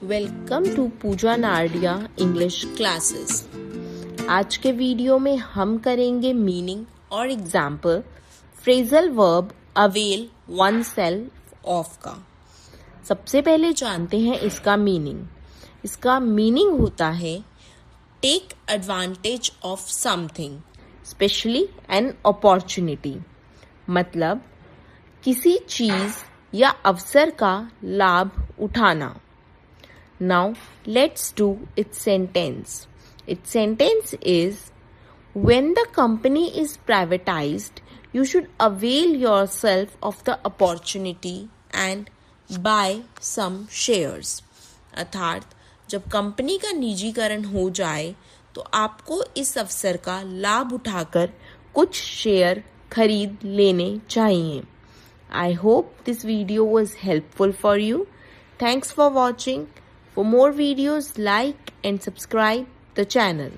Welcome to Pooja Nardia English classes. आज के video में हम करेंगे मीनिंग और example phrasal verb avail oneself of का। सबसे पहले जानते हैं इसका मीनिंग। इसका मीनिंग होता है take advantage of something specially an opportunity, मतलब किसी चीज या अवसर का लाभ उठाना। Now let's do its sentence. Its sentence is, when the company is privatized, you should avail yourself of the opportunity and buy some shares. अर्थात जब कंपनी का निजीकरण हो जाए तो आपको इस अवसर का लाभ उठाकर कुछ शेयर खरीद लेने चाहिए। I hope this video was helpful for you. Thanks for watching. For more videos, like and subscribe the channel.